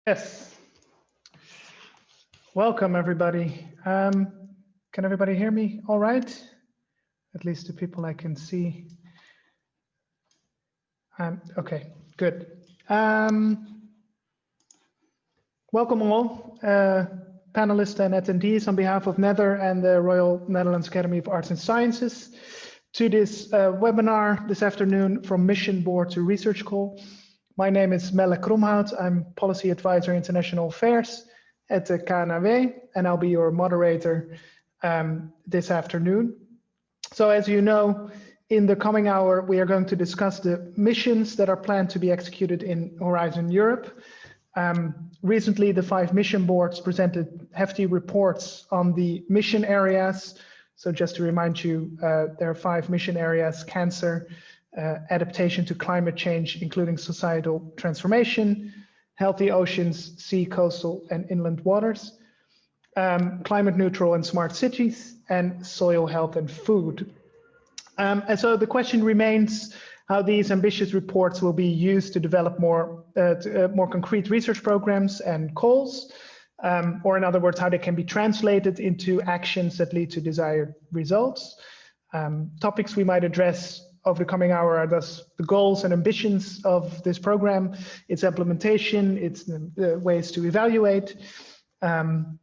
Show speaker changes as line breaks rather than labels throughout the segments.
Yes. Welcome, everybody. Can everybody hear me all right? At least the people I can see. Okay, good. Welcome all, panelists and attendees on behalf of Nether and the Royal Netherlands Academy of Arts and Sciences to this webinar this afternoon from Mission Board to Research Call. My name is Melle Kromhout. I'm Policy Advisor International Affairs at the KNAW, and I'll be your moderator this afternoon. So as you know, in the coming hour, we are going to discuss the missions that are planned to be executed in Horizon Europe. Recently, the 5 mission boards presented hefty reports on the mission areas. So just to remind you, there are 5 mission areas: cancer, adaptation to climate change, including societal transformation, healthy oceans, sea, coastal, and inland waters, climate neutral and smart cities, and soil health and food. And so the question remains how these ambitious reports will be used to develop more concrete research programs and calls, or in other words, how they can be translated into actions that lead to desired results. Topics we might address over the coming hour are thus the goals and ambitions of this program, its implementation, its ways to evaluate. And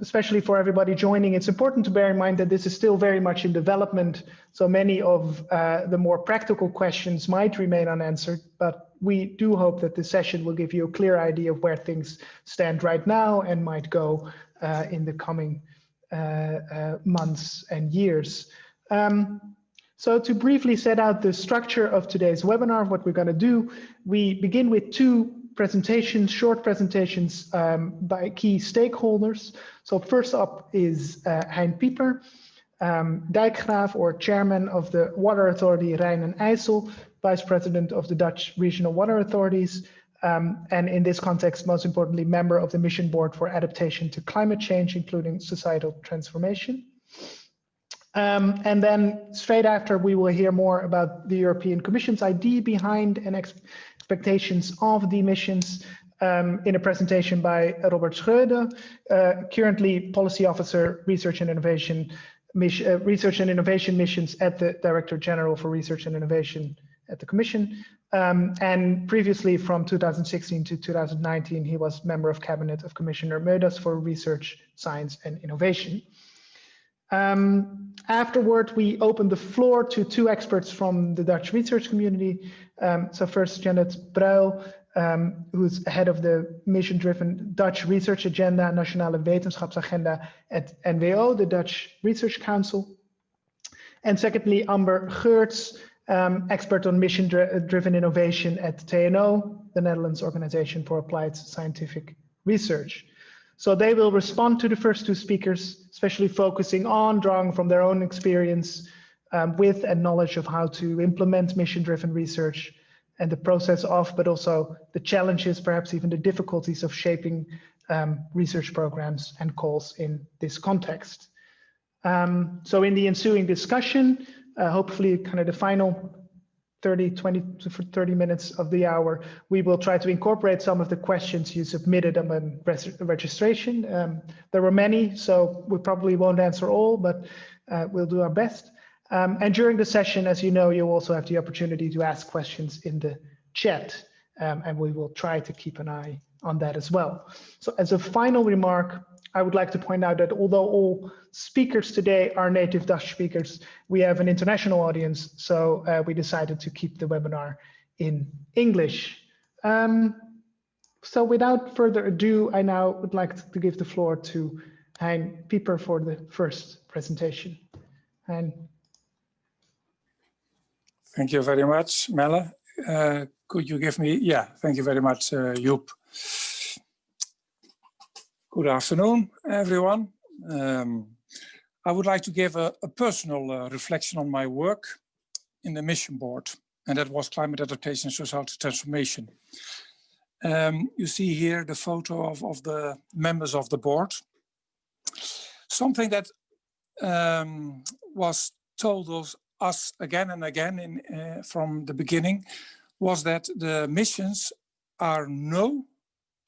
especially for everybody joining, it's important to bear in mind that this is still very much in development. So many of the more practical questions might remain unanswered, but we do hope that this session will give you a clear idea of where things stand right now and might go in the coming months and years. So to briefly set out the structure of today's webinar, what we're going to do, we begin with 2 presentations, short presentations by key stakeholders. So first up is Hein Pieper, Dijkgraaf, or chairman of the Water Authority Rijn en IJssel, vice president of the Dutch Regional Water Authorities, and in this context, most importantly, member of the Mission Board for Adaptation to Climate Change, including societal transformation. And then straight after, we will hear more about the European Commission's idea behind and expectations of the missions in a presentation by Robert Schreuder, currently Policy Officer, Research and Innovation Missions at the Director General for Research and Innovation at the Commission. And previously, from 2016 to 2019, he was member of Cabinet of Commissioner Moedas for Research, Science and Innovation. Afterward, we opened the floor to 2 experts from the Dutch research community. So first, Janet Bruil, who's head of the mission-driven Dutch research agenda, Nationale Wetenschapsagenda at NWO, the Dutch Research Council. And secondly, Amber Geurts, expert on mission-driven innovation at KNAW, the Netherlands Organization for Applied Scientific Research. So they will respond to the first 2 speakers, especially focusing on drawing from their own experience with and knowledge of how to implement mission-driven research and the process of, but also the challenges, perhaps even the difficulties of shaping research programs and calls in this context. So in the ensuing discussion, hopefully kind of the final 20 to 30 minutes of the hour, we will try to incorporate some of the questions you submitted on registration. There were many, so we probably won't answer all, but we'll do our best. And during the session, as you know, you'll also have the opportunity to ask questions in the chat, and we will try to keep an eye on that as well. So as a final remark, I would like to point out that although all speakers today are native Dutch speakers, we have an international audience, so we decided to keep the webinar in English. So without further ado, I now would like to give the floor to Hein Pieper for the first presentation. Hein.
Thank you very much, Melle. Could you give me, thank you very much, Joep. Good afternoon, everyone. I would like to give a personal reflection on my work in the mission board, and that was climate adaptation and societal transformation. You see here the photo of the members of the board. Something that was told us again and again from the beginning was that the missions are no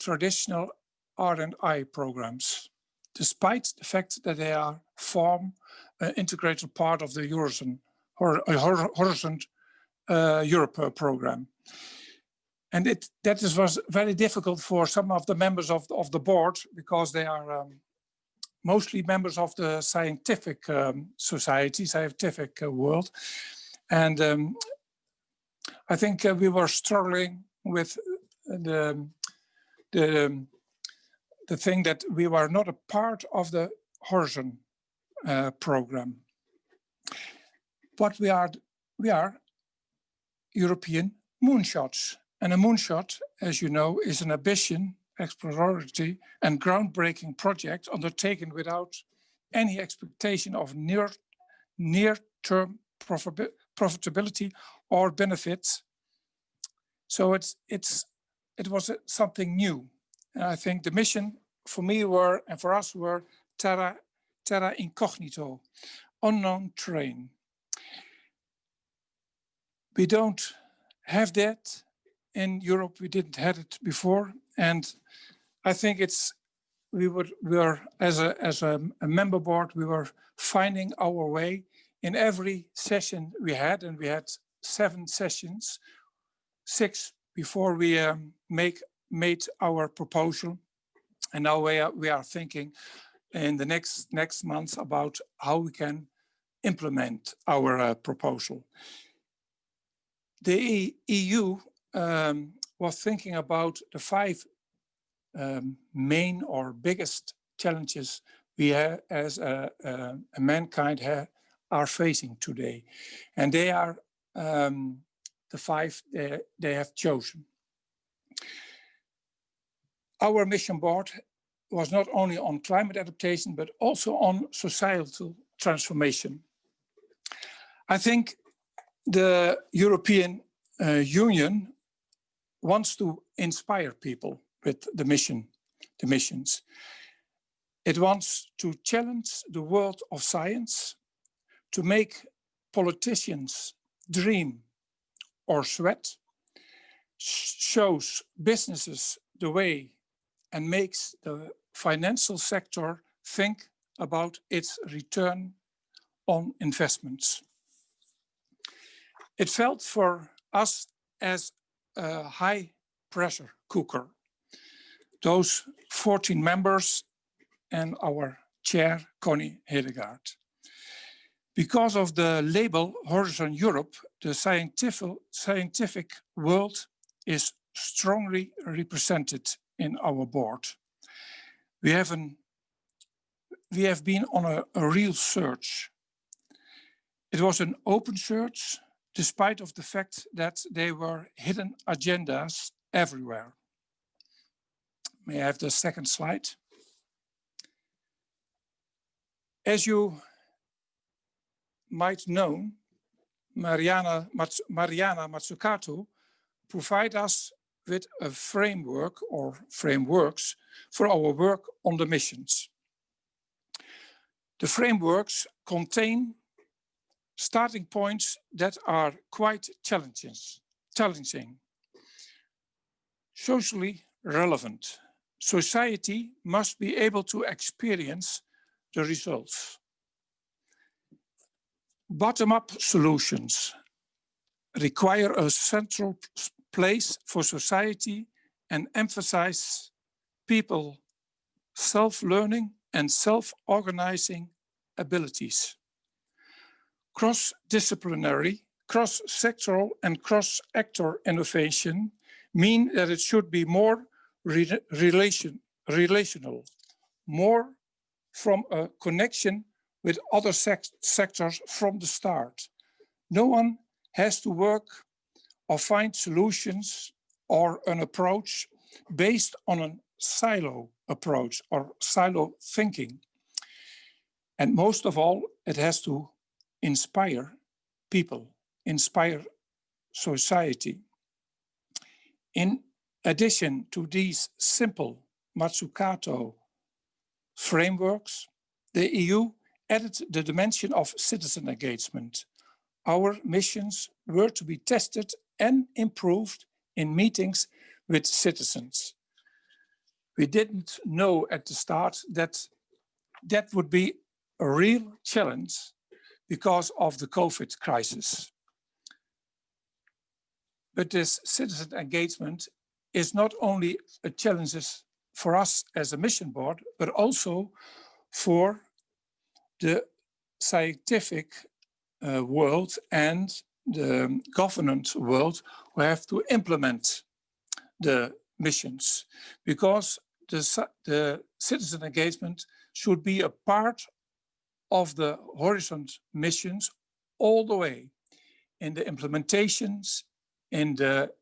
traditional R&I programs, despite the fact that they form an integrated part of the Horizon Europe program. And that was very difficult for some of the members of the board, because they are mostly members of the scientific society, scientific world. And I think we were struggling with the thing that we were not a part of the Horizon program. But we are European moonshots. And a moonshot, as you know, is an ambitious, exploratory and groundbreaking project undertaken without any expectation of near-term profitability or benefits. So it was something new. And I think the mission for me and for us were terra incognito, unknown terrain. We don't have that in Europe. We didn't have it before, and I think we were as a member board, we were finding our way in every session we had, and we had 7 sessions, 6 before we made our proposal, and now we are thinking in the next months about how we can implement our proposal. The EU was thinking about the 5 main or biggest challenges we as mankind are facing today. And they are the 5 they have chosen. Our mission board was not only on climate adaptation, but also on societal transformation. I think the European Union wants to inspire people with the missions. It wants to challenge the world of science, to make politicians dream or sweat, shows businesses the way, and makes the financial sector think about its return on investments. It felt for us as a high pressure cooker. Those 14 members and our chair, Connie Hedegaard. Because of the label Horizon Europe, the scientific world is strongly represented in our board. We have been on a real search. It was an open search, despite of the fact that there were hidden agendas everywhere. May I have the second slide? As you might know, Mariana Mazzucato provide us with a framework or frameworks for our work on the missions. The frameworks contain starting points that are quite challenging. Socially relevant. Society must be able to experience the results. Bottom-up solutions require a central place for society and emphasize people self-learning and self-organizing abilities. Cross-disciplinary, cross-sectoral and cross-actor innovation mean that it should be more relational, more from a connection with other sectors from the start. No one has to work or find solutions or an approach based on a silo approach or silo thinking. And most of all, it has to inspire people, inspire society. In addition to these simple Mazzucato frameworks, the EU added the dimension of citizen engagement. Our missions were to be tested and improved in meetings with citizens. We didn't know at the start that that would be a real challenge because of the COVID crisis. But this citizen engagement is not only a challenge for us as a mission board, but also for the scientific world and the governance world who have to implement the missions, because the citizen engagement should be a part of the Horizon missions all the way in the implementations, in the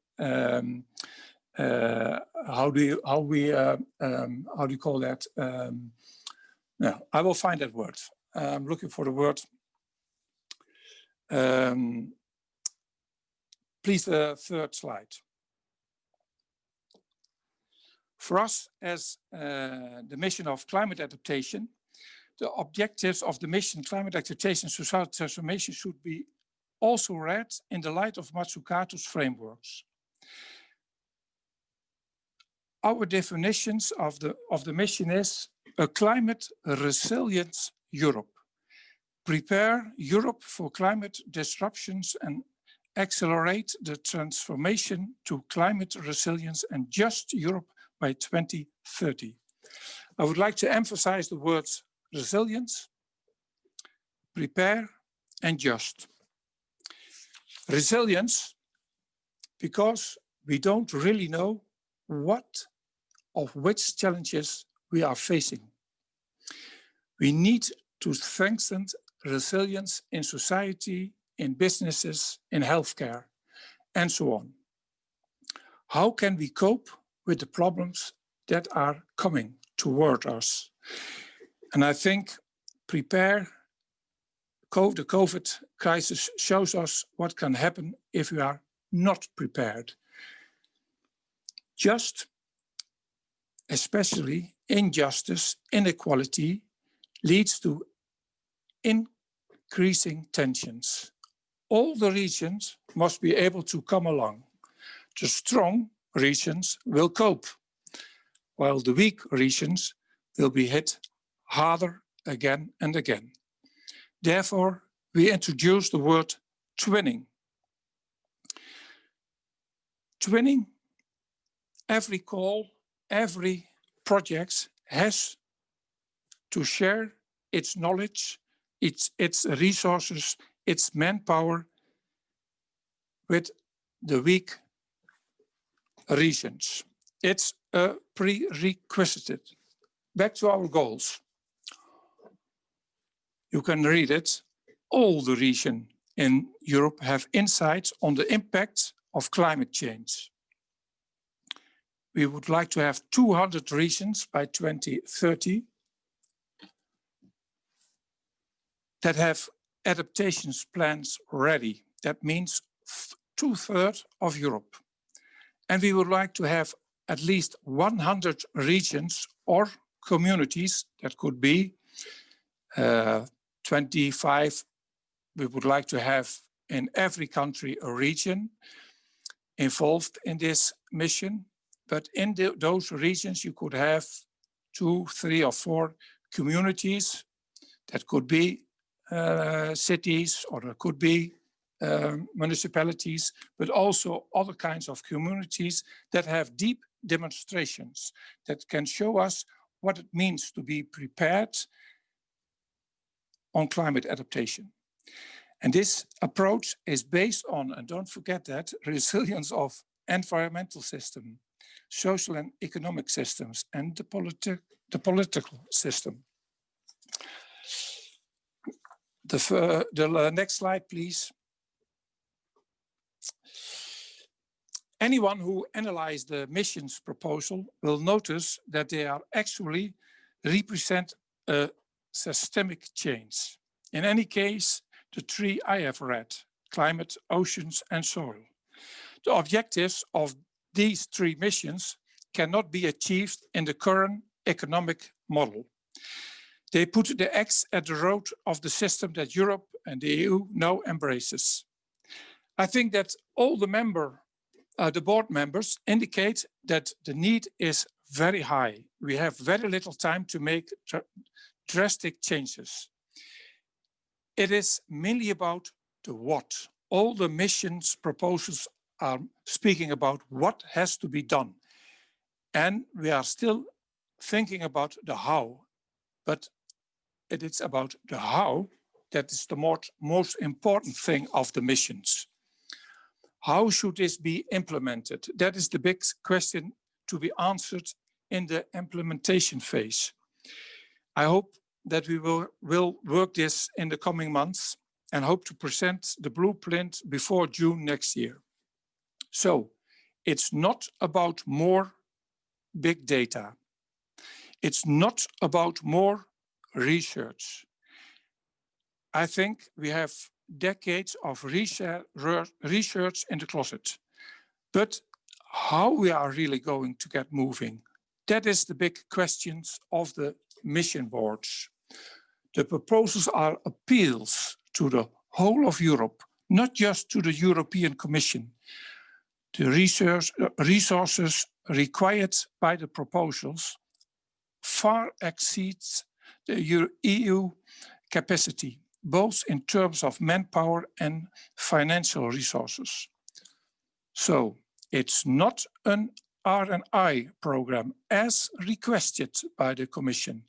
how do you call that? No, I will find that word. I'm looking for the word. Please, the third slide. For us, as the mission of climate adaptation, the objectives of the mission climate adaptation societal transformation should be also read in the light of Matsukato's frameworks. Our definitions of the mission is a climate resilience Europe. Prepare Europe for climate disruptions and accelerate the transformation to climate resilience and just Europe by 2030. I would like to emphasize the words resilience, prepare, and just. Resilience, because we don't really know what of which challenges we are facing. We need to strengthen resilience in society, in businesses, in healthcare, and so on. How can we cope with the problems that are coming toward us? And I think the COVID crisis shows us what can happen if we are not prepared. Just, especially injustice, inequality, leads to increasing tensions. All the regions must be able to come along. The strong regions will cope, while the weak regions will be hit harder again and again. Therefore, we introduce the word twinning. Twinning, every call, every project has to share its knowledge, its resources, its manpower with the weak regions. It's a prerequisite. Back to our goals. You can read it. All the regions in Europe have insights on the impact of climate change. We would like to have 200 regions by 2030 that have adaptations plans ready. That means 2/3 of Europe. And we would like to have at least 100 regions or communities, that could be 25. We would like to have in every country a region involved in this mission. But in those regions, you could have 2, 3, or 4 communities. That could be cities, or it could be municipalities, but also other kinds of communities that have deep demonstrations that can show us what it means to be prepared on climate adaptation. And this approach is based on, and don't forget that, resilience of environmental system, social and economic systems, and the political system. The next slide, please. Anyone who analyzed the missions proposal will notice that they are actually represent a systemic change. In any case, the 3 I have read, climate, oceans, and soil. The objectives of these 3 missions cannot be achieved in the current economic model. They put the axe at the root of the system that Europe and the EU now embraces. I think that all the board members indicate that the need is very high. We have very little time to make drastic changes. It is mainly about the what. All the missions proposals are speaking about what has to be done. And we are still thinking about the how, but it is about the how that is the most important thing of the missions. How should this be implemented? That is the big question to be answered in the implementation phase. I hope that we will work this in the coming months and hope to present the blueprint before June next year. So it's not about more big data. It's not about more research. I think we have decades of research in the closet, but how we are really going to get moving, that is the big questions of the mission boards. The proposals are appeals to the whole of Europe, not just to the European Commission. The resources required by the proposals far exceeds the EU capacity, both in terms of manpower and financial resources. So it's not an R&I program as requested by the Commission.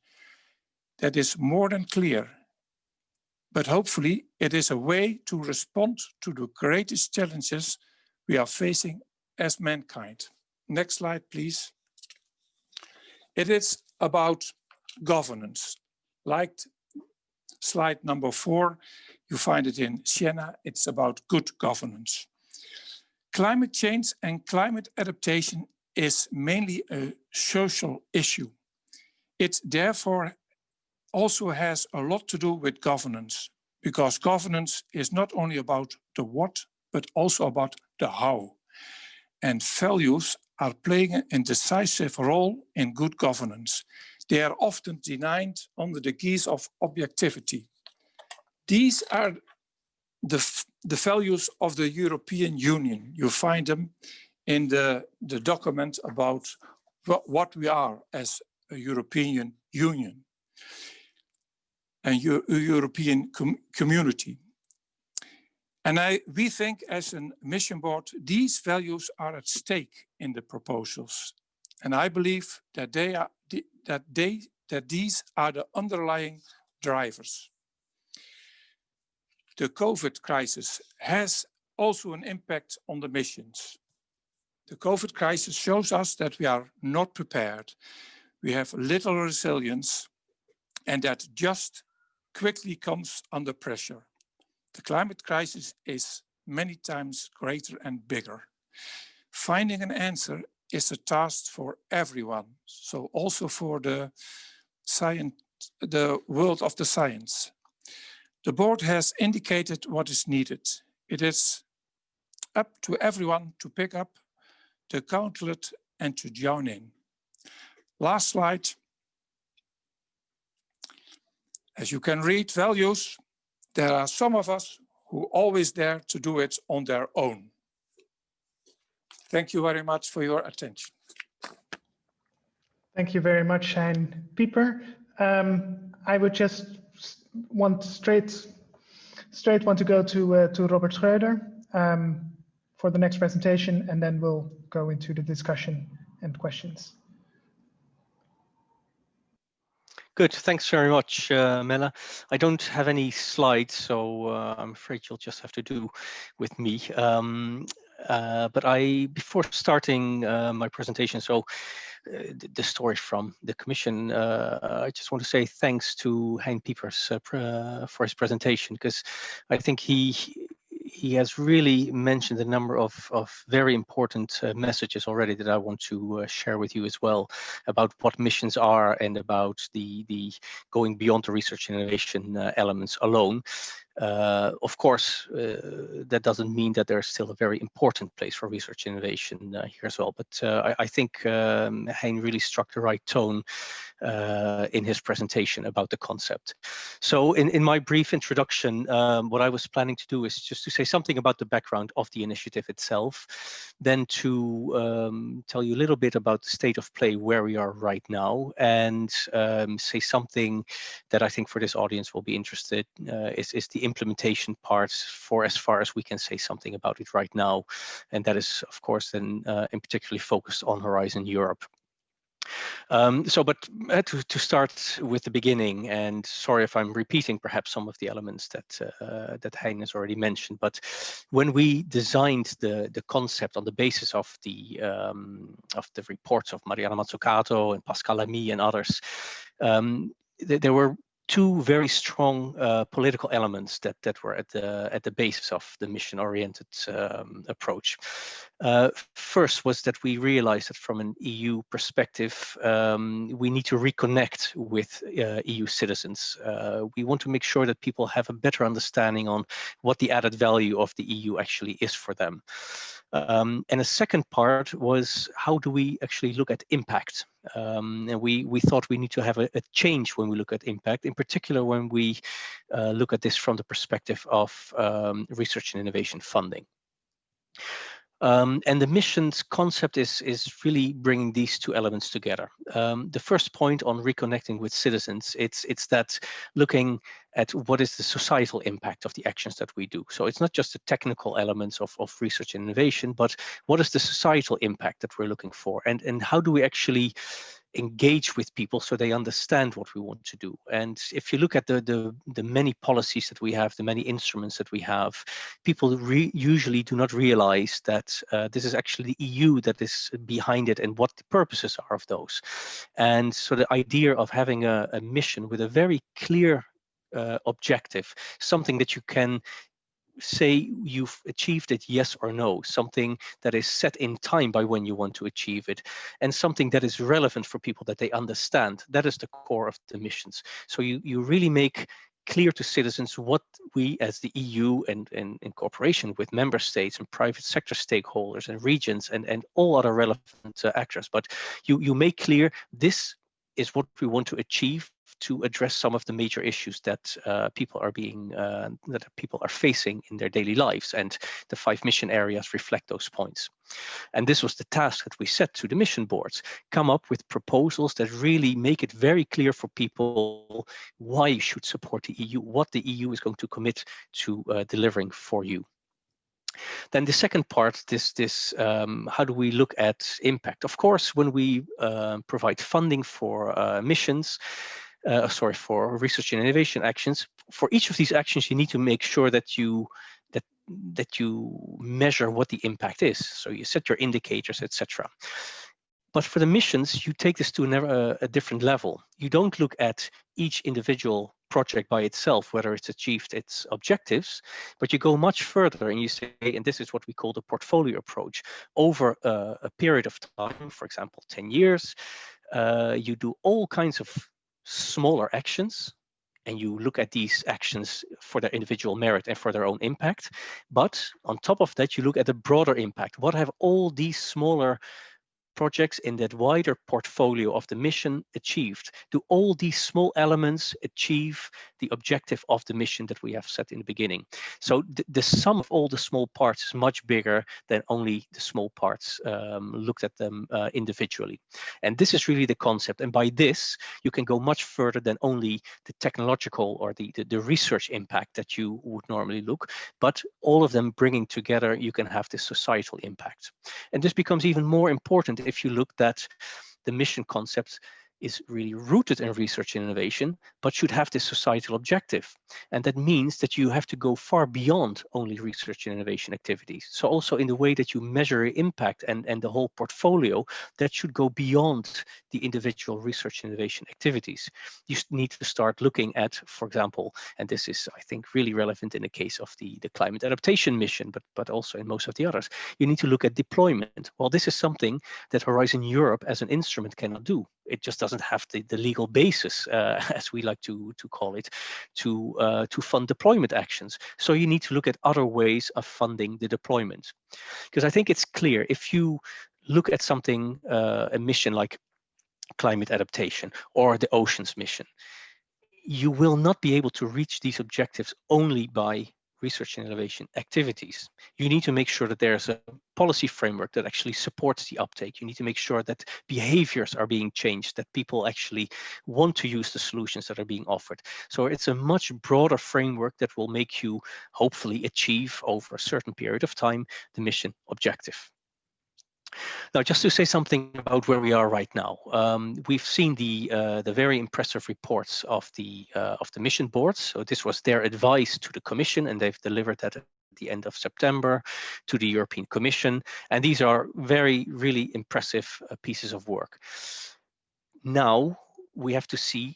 That is more than clear. But hopefully it is a way to respond to the greatest challenges we are facing as mankind. Next slide, please. It is about governance. Like slide number 4, you find it in Siena, it's about good governance. Climate change and climate adaptation is mainly a social issue. It therefore also has a lot to do with governance, because governance is not only about the what, but also about the how. And values are playing a decisive role in good governance. They are often denied under the guise of objectivity. These are the values of the European Union. You find them in the document about what we are as a European Union and European community. And we think as a mission board, these values are at stake in the proposals. And I believe that these are the underlying drivers. The COVID crisis has also an impact on the missions. The COVID crisis shows us that we are not prepared. We have little resilience, and that just quickly comes under pressure. The climate crisis is many times greater and bigger. Finding an answer is a task for everyone, so also for the world of the science. The board has indicated what is needed. It is up to everyone to pick up the gauntlet and to join in. Last slide. As you can read, values, there are some of us who are always dare to do it on their own. Thank you very much for your attention.
Thank you very much, Hein Pieper. I would just want straight want to go to Robert Schreuder for the next presentation, and then we'll go into the discussion and questions.
Good, thanks very much, Melle. I don't have any slides, so I'm afraid you'll just have to do with me. But before starting my presentation, so the story from the Commission, I just want to say thanks to Hein Pieper for his presentation, because I think he has really mentioned a number of very important messages already that I want to share with you as well, about what missions are and about the going beyond the research and innovation elements alone. Of course, that doesn't mean that there's still a very important place for research and innovation here as well. But I think Hein really struck the right tone in his presentation about the concept. So in my brief introduction, what I was planning to do is just to say something about the background of the initiative itself, then to tell you a little bit about the state of play where we are right now, and say something that I think for this audience will be interested is the implementation part, for as far as we can say something about it right now. And that is, of course, then in particularly focused on Horizon Europe. But to start with the beginning, and sorry if I'm repeating perhaps some of the elements that Hein has already mentioned, but when we designed the concept on the basis of the reports of Mariana Mazzucato and Pascal Lamy and others, there were two very strong political elements that were at the basis of the mission-oriented approach. First was that we realized that from an EU perspective, we need to reconnect with EU citizens. We want to make sure that people have a better understanding on what the added value of the EU actually is for them. And a second part was, how do we actually look at impact? And we thought we need to have a change when we look at impact, in particular when we look at this from the perspective of research and innovation funding. And the mission's concept is really bringing these two elements together. The first point on reconnecting with citizens, it's that looking at what is the societal impact of the actions that we do. So it's not just the technical elements of research and innovation, but what is the societal impact that we're looking for, and how do we actually engage with people so they understand what we want to do. And if you look at the many policies that we have, the many instruments that we have, people usually do not realize that this is actually the EU that is behind it and what the purposes are of those. And so the idea of having a mission with a very clear objective, something that you can say you've achieved it, yes or no, something that is set in time by when you want to achieve it, and something that is relevant for people that they understand. That is the core of the missions. So you really make clear to citizens what we as the EU and in cooperation with member states and private sector stakeholders and regions and all other relevant actors, but you make clear this is what we want to achieve to address some of the major issues that people are facing in their daily lives, and the 5 mission areas reflect those points. And this was the task that we set to the mission boards: come up with proposals that really make it very clear for people why you should support the EU, what the EU is going to commit to delivering for you. Then the second part, how do we look at impact? Of course, when we provide funding for missions, for research and innovation actions, for each of these actions, you need to make sure that you measure what the impact is. So you set your indicators, etc. But for the missions, you take this to a different level. You don't look at each individual project by itself, whether it's achieved its objectives, but you go much further and you say, and this is what we call the portfolio approach, over a period of time, for example, 10 years, you do all kinds of smaller actions, and you look at these actions for their individual merit and for their own impact. But on top of that, you look at the broader impact. What have all these smaller projects in that wider portfolio of the mission achieved? Do all these small elements achieve the objective of the mission that we have set in the beginning? So the sum of all the small parts is much bigger than only the small parts looked at them individually. And this is really the concept. And by this, you can go much further than only the technological or the research impact that you would normally look, but all of them bringing together, you can have this societal impact. And this becomes even more important if you look that the mission concept is really rooted in research and innovation, but should have this societal objective. And that means that you have to go far beyond only research and innovation activities. So also in the way that you measure impact and the whole portfolio, that should go beyond the individual research and innovation activities. You need to start looking at, for example, and this is, I think, really relevant in the case of the climate adaptation mission, but also in most of the others, you need to look at deployment. Well, this is something that Horizon Europe as an instrument cannot do. it just doesn't have the legal basis, as we like to call it, to fund deployment actions. So you need to look at other ways of funding the deployment. Because I think it's clear, if you look at something, a mission like climate adaptation or the oceans mission, you will not be able to reach these objectives only by research and innovation activities. You need to make sure that there's a policy framework that actually supports the uptake. You need to make sure that behaviors are being changed, that people actually want to use the solutions that are being offered. So it's a much broader framework that will make you hopefully achieve over a certain period of time the mission objective. Now, just to say something about where we are right now, we've seen the very impressive reports of the mission boards. So this was their advice to the Commission, and they've delivered that at the end of September to the European Commission. And these are really impressive pieces of work. Now we have to see,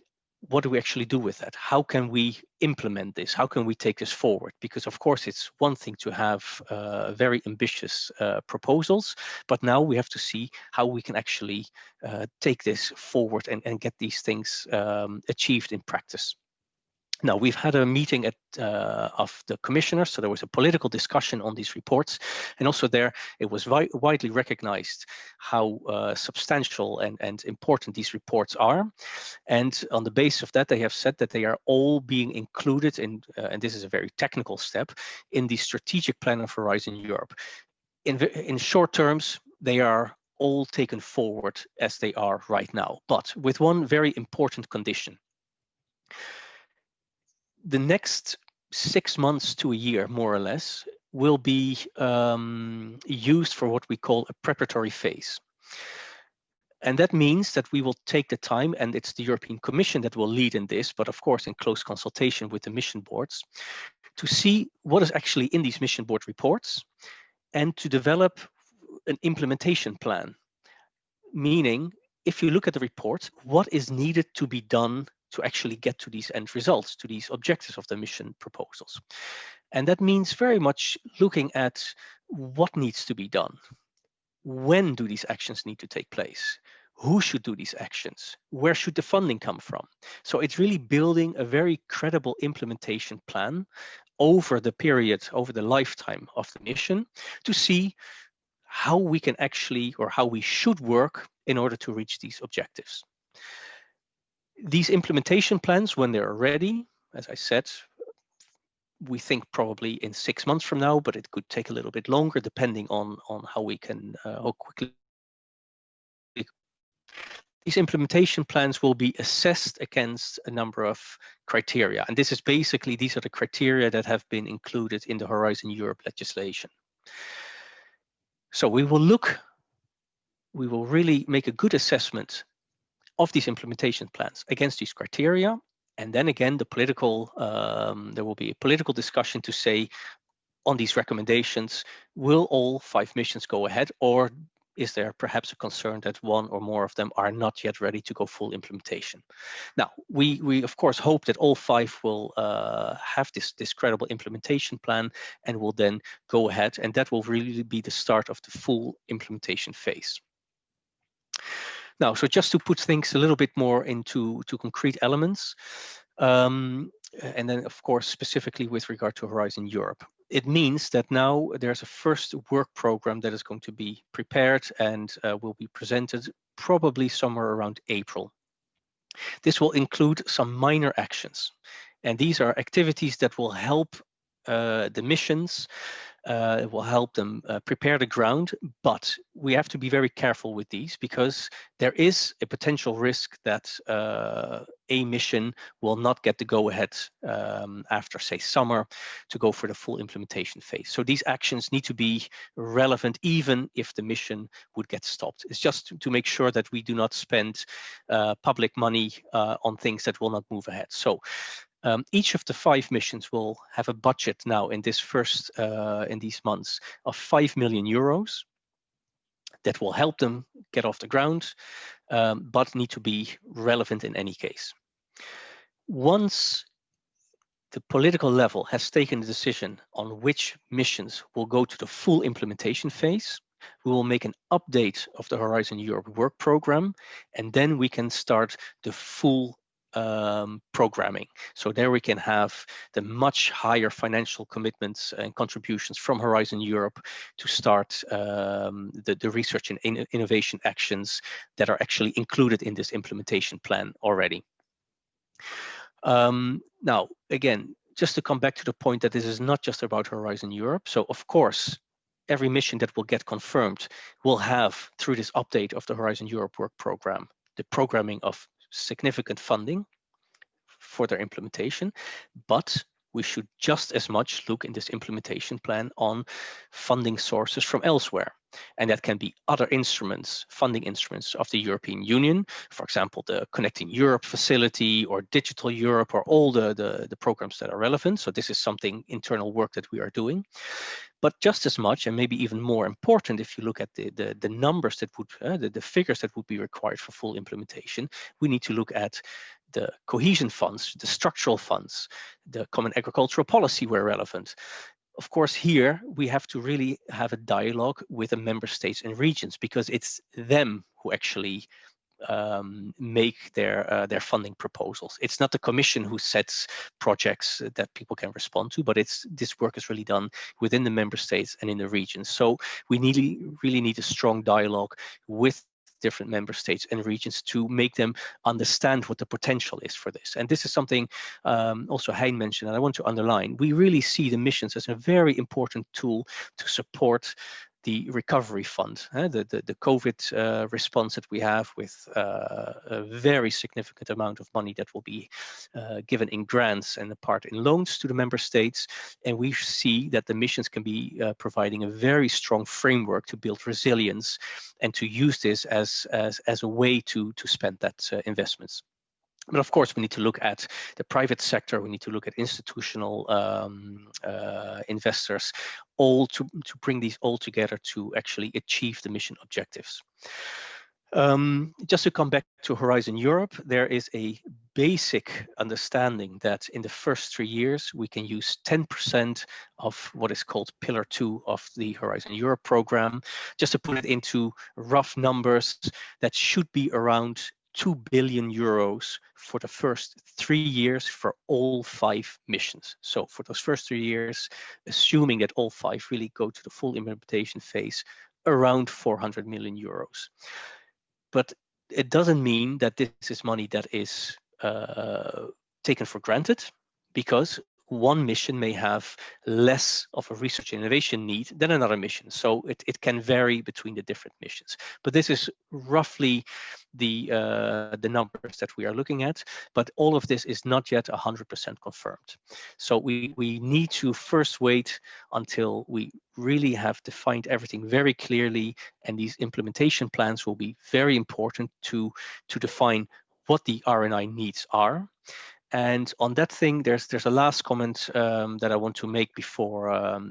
what do we actually do with that? How can we implement this? How can we take this forward? Because of course it's one thing to have very ambitious proposals, but now we have to see how we can actually take this forward and get these things achieved in practice. Now, we've had a meeting of the commissioners, so there was a political discussion on these reports, and also there it was widely recognized how substantial and important these reports are. And on the basis of that, they have said that they are all being included in, and this is a very technical step, in the strategic plan of Horizon Europe. In short terms, they are all taken forward as they are right now, but with one very important condition. The next 6 months to a year, more or less, will be used for what we call a preparatory phase. And that means that we will take the time, and it's the European Commission that will lead in this, but of course in close consultation with the mission boards, to see what is actually in these mission board reports and to develop an implementation plan. Meaning, if you look at the report, what is needed to be done to actually get to these end results, to these objectives of the mission proposals. And that means very much looking at what needs to be done. When do these actions need to take place? Who should do these actions? Where should the funding come from? So it's really building a very credible implementation plan over the period, over the lifetime of the mission, to see how we can actually, or how we should work in order to reach these objectives. These implementation plans, when they're ready, as I said, we think probably in 6 months from now, but it could take a little bit longer depending on how we can, how quickly. These implementation plans will be assessed against a number of criteria. And this is basically, these are the criteria that have been included in the Horizon Europe legislation. So we will really make a good assessment of these implementation plans against these criteria. And then again, the political, there will be a political discussion to say on these recommendations, will all 5 missions go ahead, or is there perhaps a concern that one or more of them are not yet ready to go full implementation? Now, we of course hope that all 5 will have this credible implementation plan and will then go ahead, and that will really be the start of the full implementation phase. Now, so just to put things a little bit more into concrete elements, and then of course specifically with regard to Horizon Europe, it means that now there's a first work program that is going to be prepared and will be presented probably somewhere around April. This will include some minor actions, and these are activities that will help the missions. It will help them prepare the ground, but we have to be very careful with these because there is a potential risk that a mission will not get the go-ahead after, say, summer to go for the full implementation phase. So these actions need to be relevant even if the mission would get stopped. It's just to make sure that we do not spend public money on things that will not move ahead. So each of the 5 missions will have a budget now in this first, in these months, of 5 million euros that will help them get off the ground, but need to be relevant in any case. Once the political level has taken a decision on which missions will go to the full implementation phase, we will make an update of the Horizon Europe work program, and then we can start the full programming. So there we can have the much higher financial commitments and contributions from Horizon Europe to start the research and innovation actions that are actually included in this implementation plan already. Now, again, just to come back to the point that this is not just about Horizon Europe. So of course, every mission that will get confirmed will have, through this update of the Horizon Europe work program, the programming of significant funding for their implementation, but we should just as much look in this implementation plan on funding sources from elsewhere. And that can be other instruments, funding instruments of the European Union, for example, the Connecting Europe facility or Digital Europe or all the programs that are relevant. So this is something internal work that we are doing. But just as much, and maybe even more important, if you look at the numbers that would, the figures that would be required for full implementation, we need to look at the cohesion funds, the structural funds, the common agricultural policy where relevant. Of course, here we have to really have a dialogue with the member states and regions, because it's them who actually make their funding proposals. It's not the Commission who sets projects that people can respond to, but this work is really done within the member states and in the regions. So we really need a strong dialogue with different member states and regions to make them understand what the potential is for this. And this is something also Hein mentioned, and I want to underline. We really see the missions as a very important tool to support the recovery fund, the COVID response that we have with a very significant amount of money that will be given in grants and a part in loans to the member states. And we see that the missions can be providing a very strong framework to build resilience and to use this as a way to spend that investments. But of course, we need to look at the private sector. We need to look at institutional investors, all to bring these all together to actually achieve the mission objectives. Just to come back to Horizon Europe, there is a basic understanding that in the first 3 years, we can use 10% of what is called Pillar 2 of the Horizon Europe program. Just to put it into rough numbers, that should be around 2 billion euros for the first 3 years for all 5 missions. So for those first 3 years, assuming that all 5 really go to the full implementation phase, around 400 million euros. But it doesn't mean that this is money that is taken for granted, because one mission may have less of a research and innovation need than another mission. So it can vary between the different missions. But this is roughly the numbers that we are looking at. But all of this is not yet 100% confirmed. So we need to first wait until we really have defined everything very clearly. And these implementation plans will be very important to define what the R&I needs are. And on that thing, there's a last comment that I want to make before I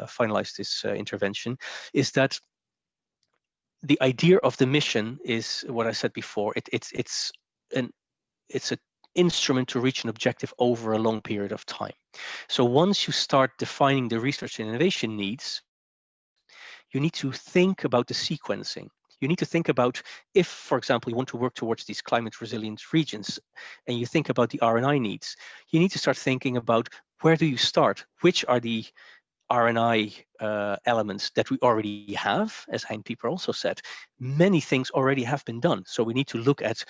finalize this intervention, is that the idea of the mission is what I said before. It's an instrument to reach an objective over a long period of time. So once you start defining the research and innovation needs, you need to think about the sequencing. You need to think about if, for example, you want to work towards these climate resilient regions and you think about the R&I needs, you need to start thinking about where do you start? Which are the R&I elements that we already have? As Hein Pieper also said, many things already have been done. So we need to look at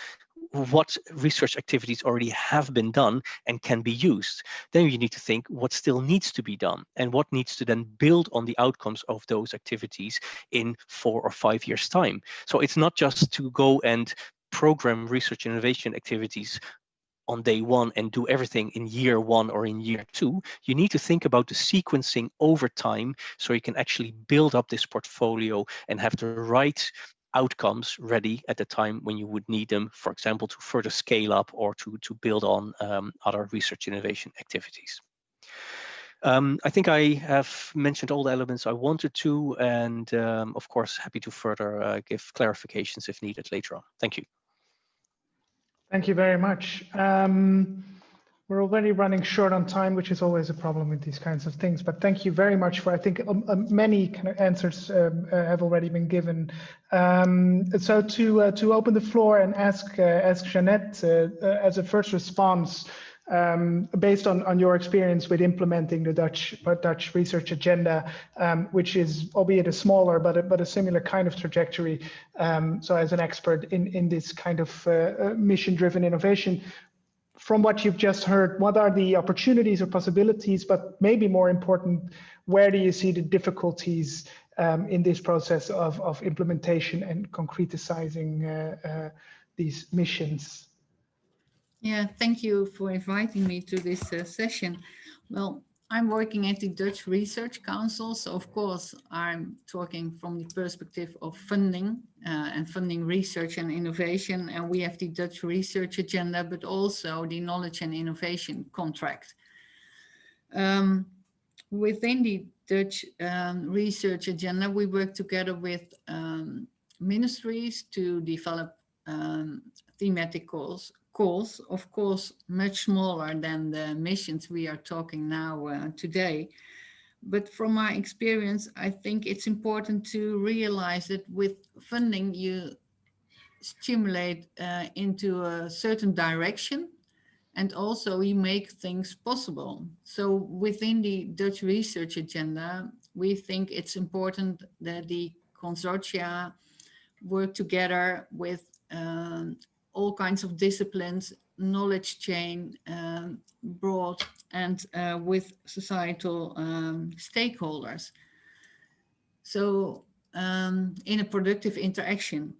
what research activities already have been done and can be used. Then you need to think what still needs to be done and what needs to then build on the outcomes of those activities in 4 or 5 years' time. So it's not just to go and program research and innovation activities on day 1 and do everything in year 1 or in year 2. You need to think about the sequencing over time so you can actually build up this portfolio and have the right outcomes ready at the time when you would need them, for example, to further scale up or to build on other research innovation activities. I think I have mentioned all the elements I wanted to, and of course, happy to further give clarifications if needed later on. Thank you.
Thank you very much. We're already running short on time, which is always a problem with these kinds of things. But thank you very much for, I think many kind of answers have already been given. So to open the floor and ask Jeanette as a first response, based on your experience with implementing the Dutch research agenda, which is albeit a smaller but a similar kind of trajectory. So as an expert in this kind of mission-driven innovation, from what you've just heard, what are the opportunities or possibilities, but maybe more important, where do you see the difficulties in this process of implementation and concretizing these missions?
Yeah, thank you for inviting me to this session. Well, I'm working at the Dutch Research Council, so of course I'm talking from the perspective of funding and funding research and innovation, and we have the Dutch Research Agenda, but also the Knowledge and Innovation Contract. Within the Dutch Research Agenda, we work together with ministries to develop thematic goals, of course, much smaller than the missions we are talking now today. But from my experience, I think it's important to realize that with funding, you stimulate into a certain direction, and also you make things possible. So within the Dutch Research Agenda, we think it's important that the consortia work together with all kinds of disciplines, knowledge chain, broad, and with societal stakeholders. So in a productive interaction.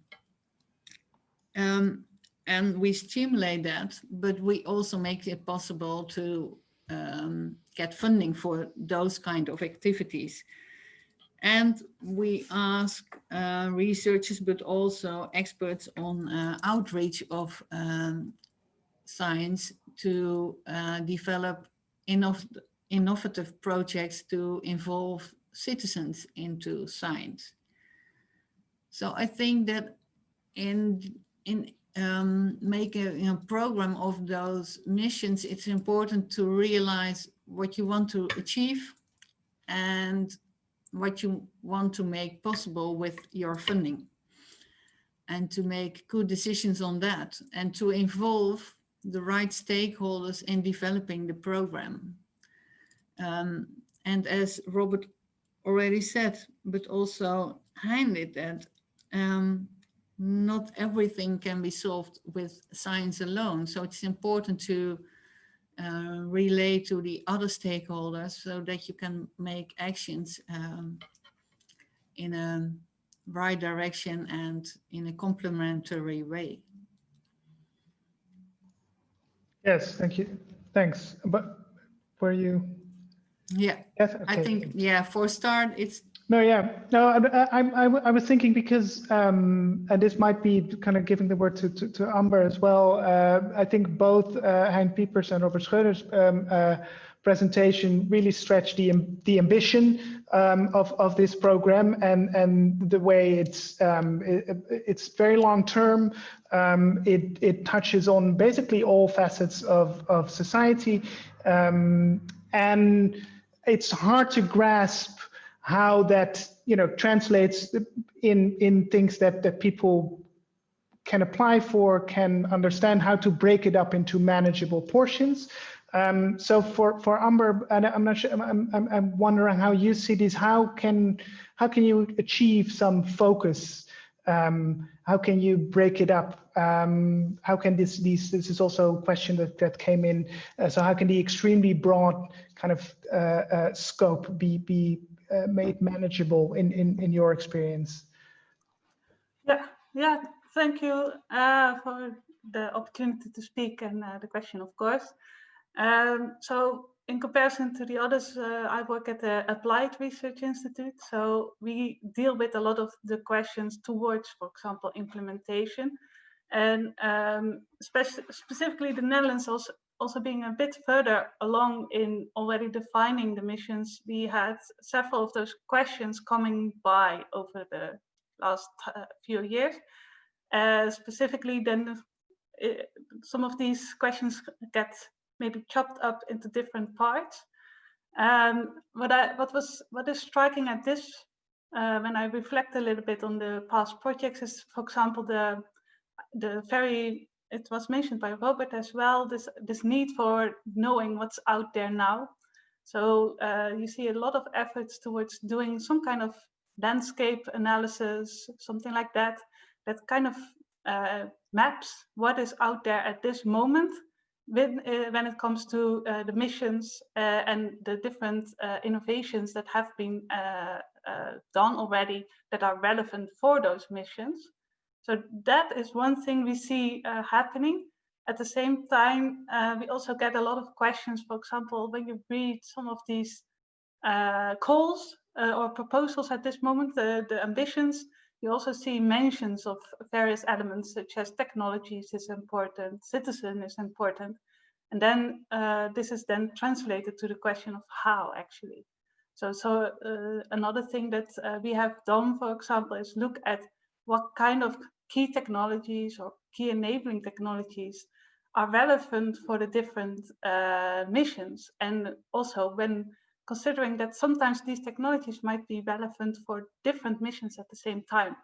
And we stimulate that, but we also make it possible to get funding for those kind of activities. And we ask researchers, but also experts on outreach of science to develop innovative projects to involve citizens into science. So I think that in making a program of those missions, it's important to realize what you want to achieve and what you want to make possible with your funding, and to make good decisions on that, and to involve the right stakeholders in developing the program. And as Robert already said, but also highlighted that not everything can be solved with science alone. So it's important to relay to the other stakeholders so that you can make actions in a right direction and in a complementary way.
Yes, thank you. Thanks. But were you?
Yeah,
Yes, okay.
I think, yeah, for a start, it's.
No, yeah, no, I was thinking because, and this might be kind of giving the word to Amber as well. I think both Hein Piepers and Robert Schroeder's presentation really stretched the ambition of this program, and the way it's very long term. It touches on basically all facets of society, and it's hard to grasp how that translates in things that people can apply for, can understand how to break it up into manageable portions. So for Amber, and I'm not sure, I'm wondering how you see this. How can you achieve some focus? How can you break it up? How can this is also a question that came in. So how can the extremely broad kind of scope be made manageable in your experience?
Yeah. Thank you for the opportunity to speak and the question, of course. So in comparison to the others, I work at the Applied Research Institute. So we deal with a lot of the questions towards, for example, implementation. And specifically the Netherlands also being a bit further along in already defining the missions. We had several of those questions coming by over the last few years. Specifically, then some of these questions get maybe chopped up into different parts. What is striking at this, when I reflect a little bit on the past projects, is, for example, it was mentioned by Robert as well, this need for knowing what's out there now. So you see a lot of efforts towards doing some kind of landscape analysis, something like that, that kind of maps what is out there at this moment when it comes to the missions and the different innovations that have been done already that are relevant for those missions. So that is one thing we see happening. At the same time, we also get a lot of questions. For example, when you read some of these calls or proposals at this moment, the ambitions, you also see mentions of various elements such as technologies is important, citizen is important. And then this is then translated to the question of how actually. So another thing that we have done, for example, is look at what kind of key technologies or key enabling technologies are relevant for the different missions. And also when considering that sometimes these technologies might be relevant for different missions at the same time.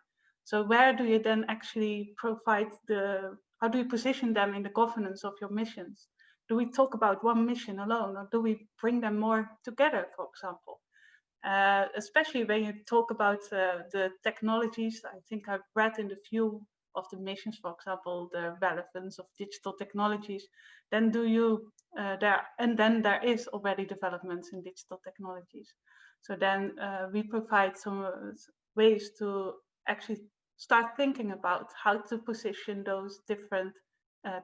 So where do you then actually provide how do you position them in the governance of your missions? Do we talk about one mission alone, or do we bring them more together, for example? Especially when you talk about the technologies, I think I've read in the few of the missions, for example, the relevance of digital technologies, then there is already developments in digital technologies. So then we provide some ways to actually start thinking about how to position those different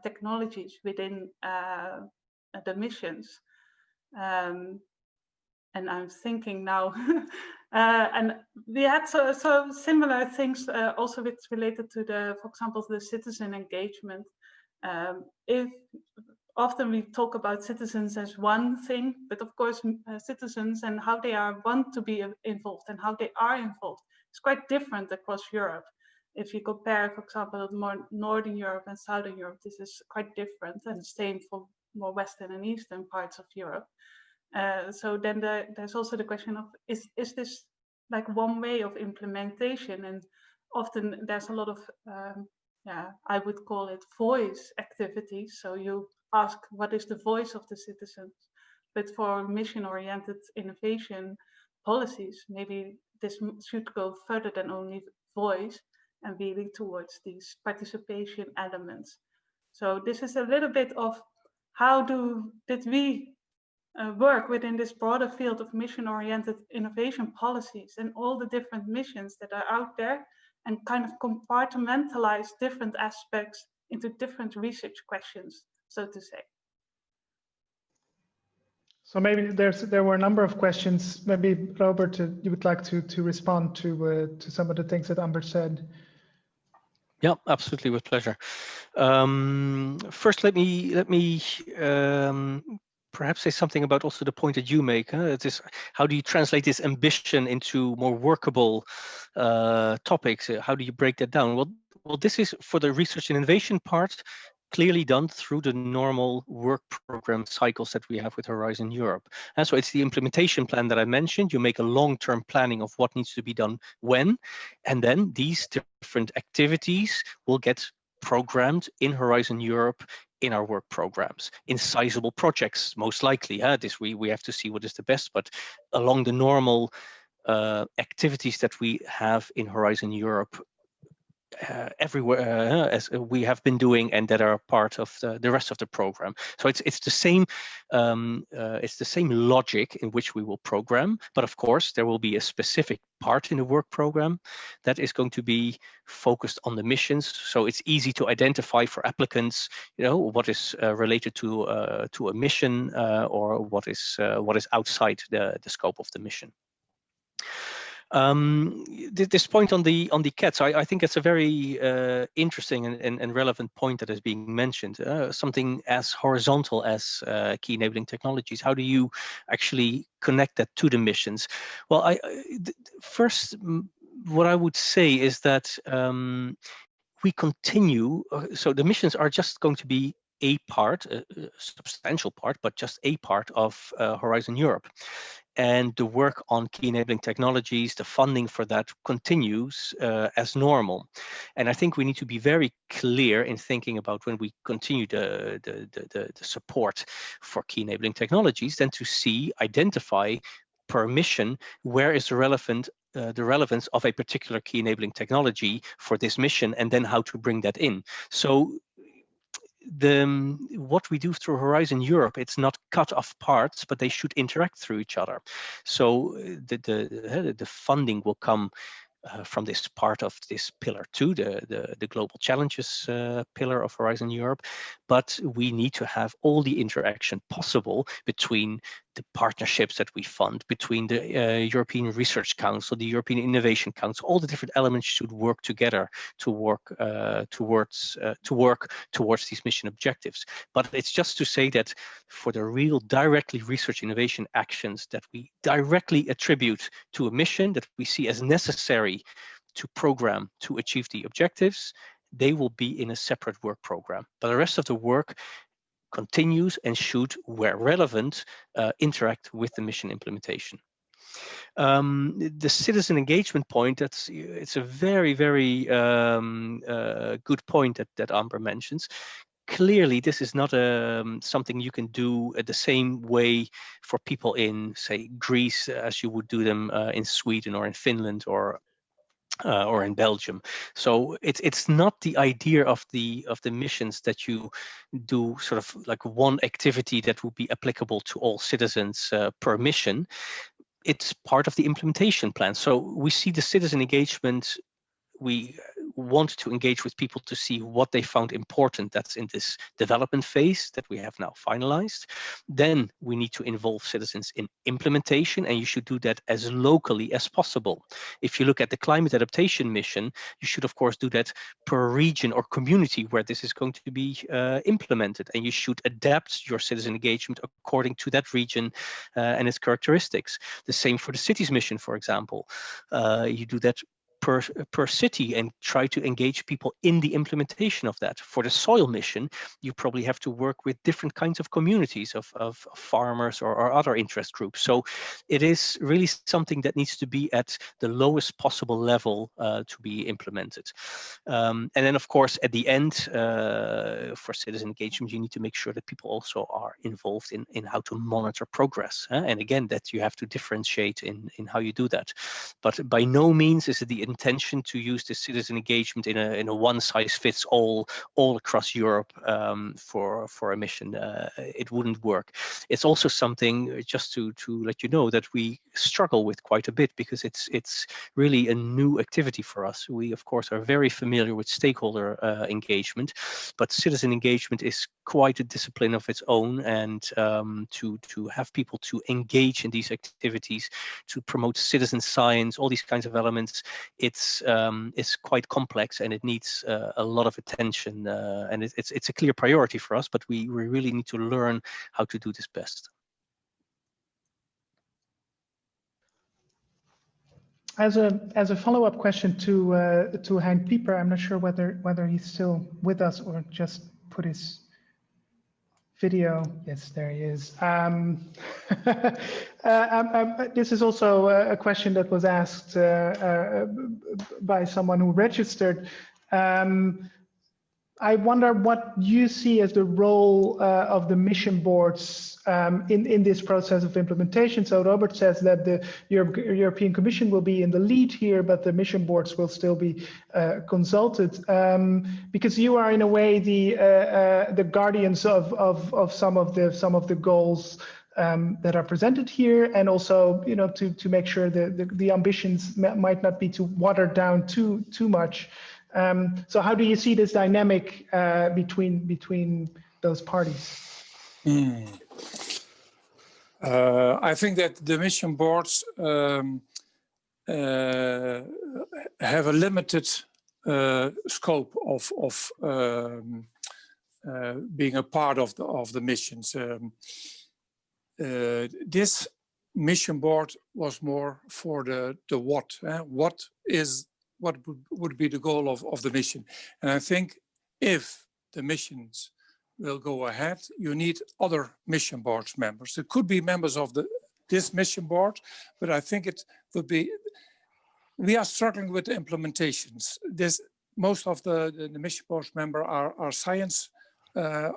technologies within the missions. And I'm thinking now, and we had so similar things also with related to for example, the citizen engagement. If often we talk about citizens as one thing, but of course citizens and how they want to be involved and how they are involved is quite different across Europe. If you compare, for example, more Northern Europe and Southern Europe, this is quite different, and the same for more Western and Eastern parts of Europe. So then there's also the question of, is this like one way of implementation? And often there's a lot of, I would call it voice activities. So you ask, what is the voice of the citizens? But for mission-oriented innovation policies, maybe this should go further than only voice and really towards these participation elements. So this is a little bit of how did we work within this broader field of mission-oriented innovation policies and all the different missions that are out there, and kind of compartmentalize different aspects into different research questions, so to say.
So maybe there were a number of questions. Maybe Robert, you would like to respond to some of the things that Amber said.
Yeah, absolutely, with pleasure. First, let me perhaps say something about also the point that you make. How do you translate this ambition into more workable topics? How do you break that down? Well, this is for the research and innovation part, clearly done through the normal work program cycles that we have with Horizon Europe. And so it's the implementation plan that I mentioned. You make a long-term planning of what needs to be done when, and then these different activities will get programmed in Horizon Europe in our work programs, in sizable projects, most likely. We have to see what is the best, but along the normal activities that we have in Horizon Europe, everywhere, as we have been doing, and that are part of the rest of the program. So it's the same logic in which we will program, but of course there will be a specific part in the work program that is going to be focused on the missions. So it's easy to identify for applicants, what is related to a mission or what is outside the scope of the mission. This point on the cats, I think it's a very interesting and relevant point that is being mentioned. Something as horizontal as key enabling technologies. How do you actually connect that to the missions? Well, first, what I would say is that we continue. So the missions are just going to be a part, a substantial part, but just a part of Horizon Europe. And the work on key enabling technologies, the funding for that continues as normal. And I think we need to be very clear in thinking about when we continue the support for key enabling technologies, then to identify per mission where is the relevance of a particular key enabling technology for this mission, and then how to bring that in. So what we do through Horizon Europe, it's not cut off parts, but they should interact through each other. So the funding will come from this part of this pillar 2, the global challenges pillar of Horizon Europe, but we need to have all the interaction possible between the partnerships that we fund, between the European Research Council, the European Innovation Council. All the different elements should work together to work towards these mission objectives. But it's just to say that for the real directly research innovation actions that we directly attribute to a mission that we see as necessary to program to achieve the objectives, they will be in a separate work program. But the rest of the work continues and should, where relevant, interact with the mission implementation. The citizen engagement point, it's a very, very good point that Amber mentions. Clearly, this is not something you can do the same way for people in, say, Greece as you would do them in Sweden or in Finland or in Belgium. So it's not the idea of the missions that you do sort of like one activity that will be applicable to all citizens per mission. It's part of the implementation plan. So we see the citizen engagement. We want to engage with people to see what they found important. That's in this development phase that we have now finalized. Then we need to involve citizens in implementation, and you should do that as locally as possible. If you look at the climate adaptation mission, you should of course do that per region or community where this is going to be implemented, and you should adapt your citizen engagement according to that region and its characteristics. The same for the cities mission, for example. You do that per city and try to engage people in the implementation of that. For the soil mission, you probably have to work with different kinds of communities of farmers or other interest groups. So it is really something that needs to be at the lowest possible level to be implemented. And then of course, at the end, for citizen engagement, you need to make sure that people also are involved in how to monitor progress. And again, that you have to differentiate in how you do that. But by no means is it the intention to use the citizen engagement in a one-size-fits-all all across Europe for a mission. It wouldn't work. It's also something, just to let you know, that we struggle with quite a bit, because it's really a new activity for us. We of course are very familiar with stakeholder engagement, but citizen engagement is quite a discipline of its own, and to have people to engage in these activities, to promote citizen science, all these kinds of elements, it's quite complex, and it needs a lot of attention, and it's a clear priority for us, but we really need to learn how to do this best.
As a follow-up question to Hein Pieper, I'm not sure whether he's still with us or just put his video. Yes, there he is. This is also a question that was asked by someone who registered. I wonder what you see as the role of the mission boards in this process of implementation. So Robert says that the European Commission will be in the lead here, but the mission boards will still be consulted, because you are in a way the guardians of some of the goals that are presented here, and also, you know, to make sure the ambitions might not be too watered down too much. So how do you see this dynamic between those parties?
I think that the mission boards have a limited scope of being a part of the missions. This mission board was more for the what. What would be the goal of the mission? And I think if the missions will go ahead, you need other mission board members. It could be members of this mission board, but I think it would be, we are struggling with the implementations. Most of the mission board members are science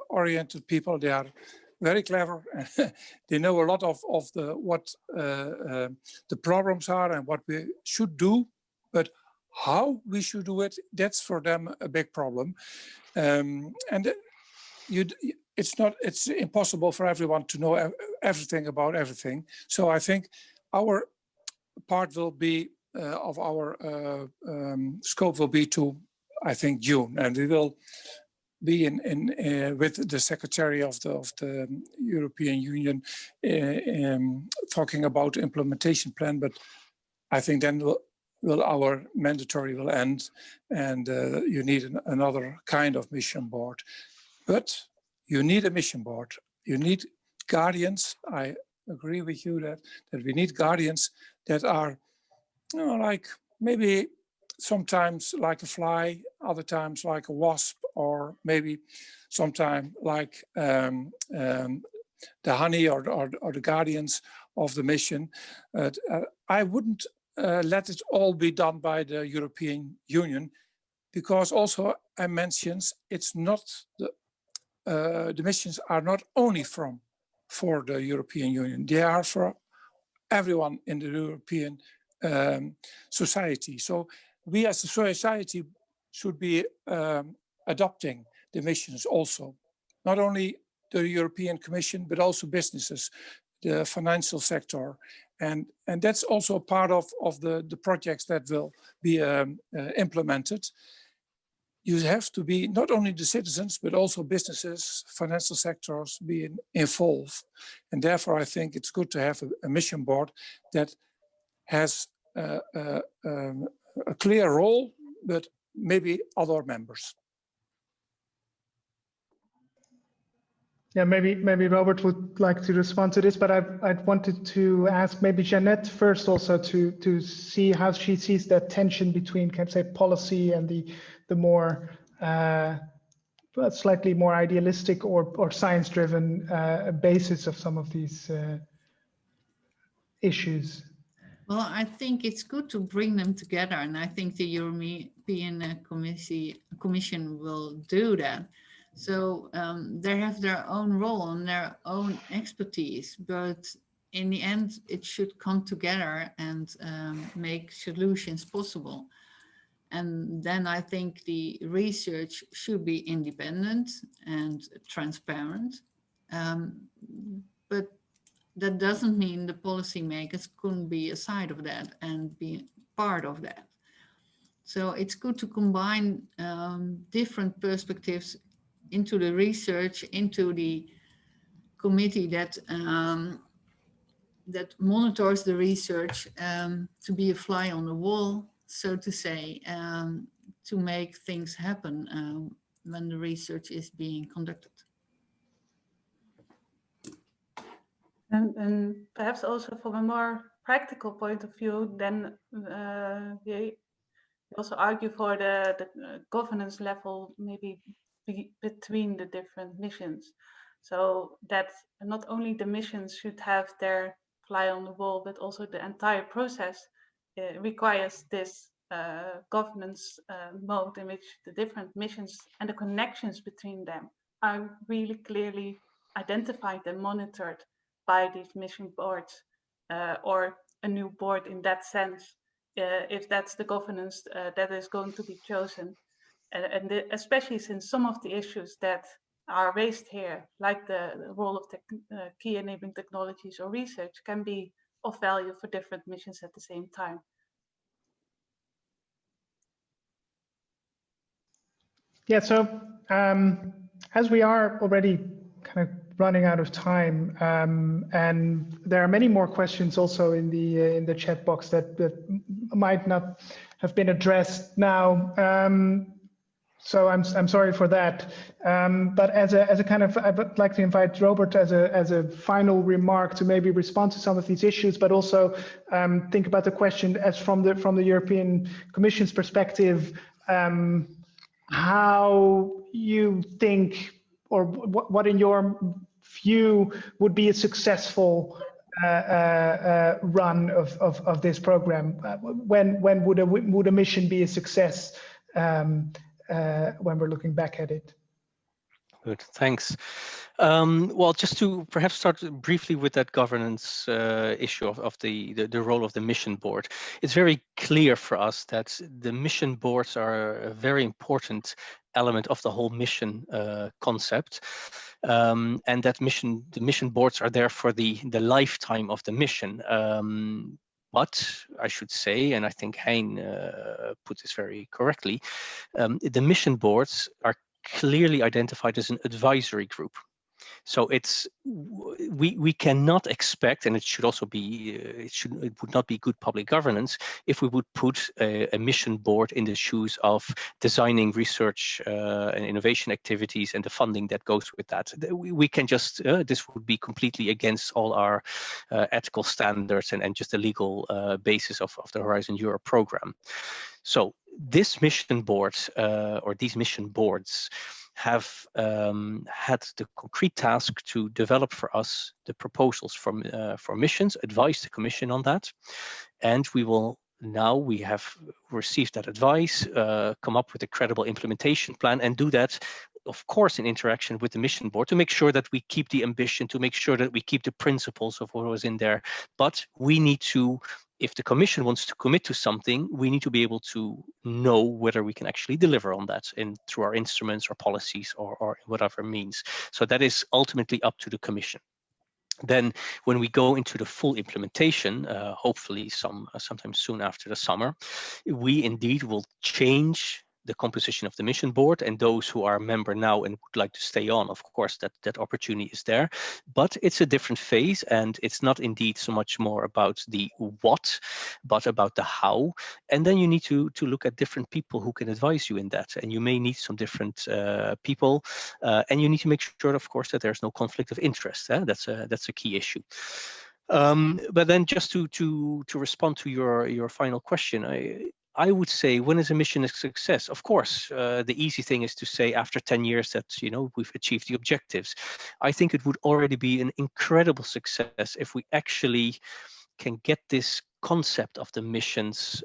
oriented people. They are very clever. They know a lot of what the problems are and what we should do, but how we should do it, that's for them a big problem. And it's impossible for everyone to know everything about everything. So I think our part will be of our scope will be to, I think, June, and we will be in with the Secretary of the European Union talking about the implementation plan. But I think then our mandatory will end, and you need another kind of mission board. But you need a mission board. You need guardians. I agree with you that we need guardians that are, you know, like maybe sometimes like a fly, other times like a wasp, or maybe sometimes like the honey or the guardians of the mission. I wouldn't let it all be done by the European Union, because also I mentioned it's not the missions are not only for the European Union, they are for everyone in the European society. So we as a society should be adopting the missions also, not only the European Commission, but also businesses, the financial sector. And that's also a part of the projects that will be implemented. You have to be not only the citizens, but also businesses, financial sectors being involved. And therefore, I think it's good to have a mission board that has a clear role, but maybe other members.
Yeah, maybe Robert would like to respond to this, but I'd wanted to ask maybe Jeanette first also to see how she sees that tension between, can I say, policy and the more slightly more idealistic or science-driven basis of some of these issues.
Well, I think it's good to bring them together, and I think the European Commission will do that. So they have their own role and their own expertise, but in the end, it should come together and make solutions possible. And then I think the research should be independent and transparent. But that doesn't mean the policymakers couldn't be a side of that and be part of that. So it's good to combine different perspectives into the research, into the committee that that monitors the research, to be a fly on the wall, so to say, to make things happen when the research is being conducted.
And perhaps also from a more practical point of view, then we also argue for the governance level, maybe between the different missions. So that not only the missions should have their fly on the wall, but also the entire process requires this governance mode in which the different missions and the connections between them are really clearly identified and monitored by these mission boards, or a new board in that sense, if that's the governance that is going to be chosen. And especially since some of the issues that are raised here, like the role of key enabling technologies or research, can be of value for different missions at the same time.
Yeah, so as we are already kind of running out of time, and there are many more questions also in the chat box that might not have been addressed now. So I'm sorry for that. But as a kind of, I would like to invite Robert as a final remark to maybe respond to some of these issues, but also think about the question as from the European Commission's perspective, how you think what in your view would be a successful run of this program? When would a mission be a success when we're looking back at it?
Good, thanks. Well, just to perhaps start briefly with that governance issue of the role of the mission board. It's very clear for us that the mission boards are a very important element of the whole mission concept, and that the mission boards are there for the lifetime of the mission. But I should say, and I think Hein put this very correctly, the mission boards are clearly identified as an advisory group. So it's we cannot expect, and it should also be it would not be good public governance if we would put a mission board in the shoes of designing research and innovation activities and the funding that goes with that. We can just this would be completely against all our ethical standards and just the legal basis of the Horizon Europe program. So this mission board or these mission boards have had the concrete task to develop for us the proposals for missions, advise the Commission on that, and we have received that advice, come up with a credible implementation plan, and do that, of course, in interaction with the mission board to make sure that we keep the ambition, to make sure that we keep the principles of what was in there. But we need to, if the Commission wants to commit to something, we need to be able to know whether we can actually deliver on that through our instruments or policies or whatever means. So that is ultimately up to the Commission. Then when we go into the full implementation, hopefully sometime soon after the summer, we indeed will change the composition of the mission board, and those who are a member now and would like to stay on, of course, that opportunity is there. But it's a different phase, and it's not indeed so much more about the what, but about the how. And then you need to look at different people who can advise you in that, and you may need some different people, and you need to make sure, of course, that there's no conflict of interest. That's a key issue. But then just to respond to your final question, I would say, when is a mission a success? Of course, the easy thing is to say after 10 years that we've achieved the objectives. I think it would already be an incredible success if we actually can get this concept of the missions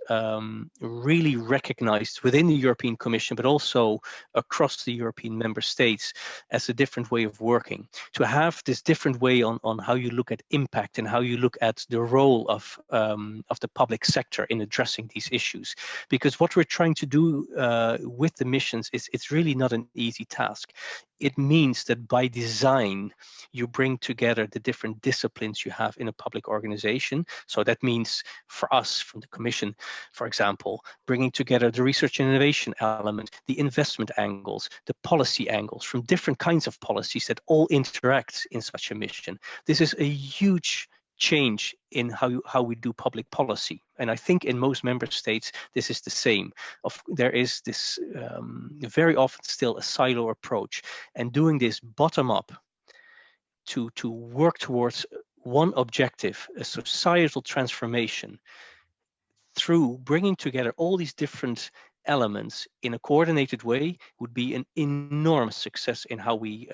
really recognized within the European Commission, but also across the European member states as a different way of working. To have this different way on how you look at impact and how you look at the role of the public sector in addressing these issues. Because what we're trying to do with the missions it's really not an easy task. It means that by design, you bring together the different disciplines you have in a public organization. So that means for us, from the Commission, for example, bringing together the research and innovation element, the investment angles, the policy angles from different kinds of policies that all interact in such a mission. This is a huge change in how we do public policy. And I think in most member states, this is the same. There is this very often still a silo approach, and doing this bottom up to work towards one objective, a societal transformation, through bringing together all these different elements in a coordinated way would be an enormous success in how we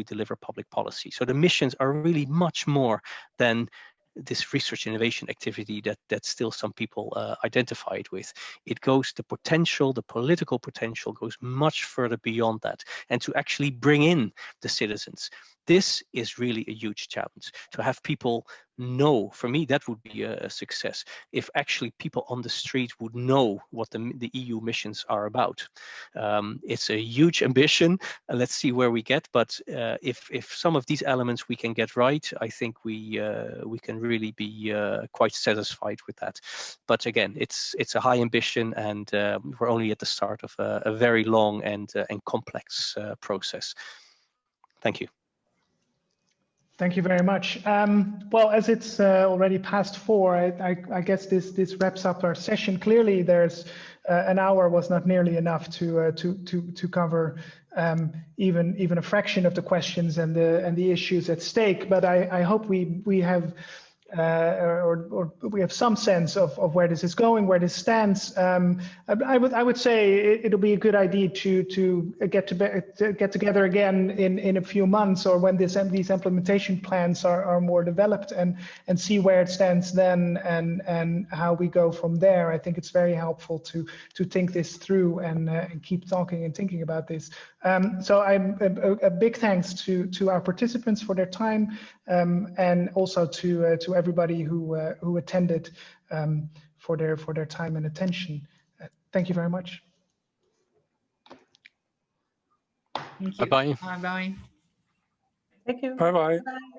deliver public policy. So the missions are really much more than this research innovation activity that still some people identify it with. It goes, the political potential goes much further beyond that. And to actually bring in the citizens, this is really a huge challenge. To have people know, for me, that would be a success. If actually people on the street would know what the EU missions are about. It's a huge ambition. Let's see where we get. But if some of these elements we can get right, I think we can really be quite satisfied with that. But again, it's a high ambition, and we're only at the start of a very long and complex process. Thank you.
Thank you very much. Well, as it's already past 4, I guess this wraps up our session. Clearly, there's an hour was not nearly enough to cover even a fraction of the questions and the issues at stake. But I hope we have or we have some sense of where this is going, where this stands. I would say it'll be a good idea to get together again in a few months, or when these implementation plans are more developed, and see where it stands then, and how we go from there. I think it's very helpful to think this through and keep talking and thinking about this. So I'm a big thanks to our participants for their time, and also to everybody who attended for their time and attention. Thank you very much.
Thank you.
Bye-bye.
Bye-bye.
Thank you.
Bye-bye.
Bye.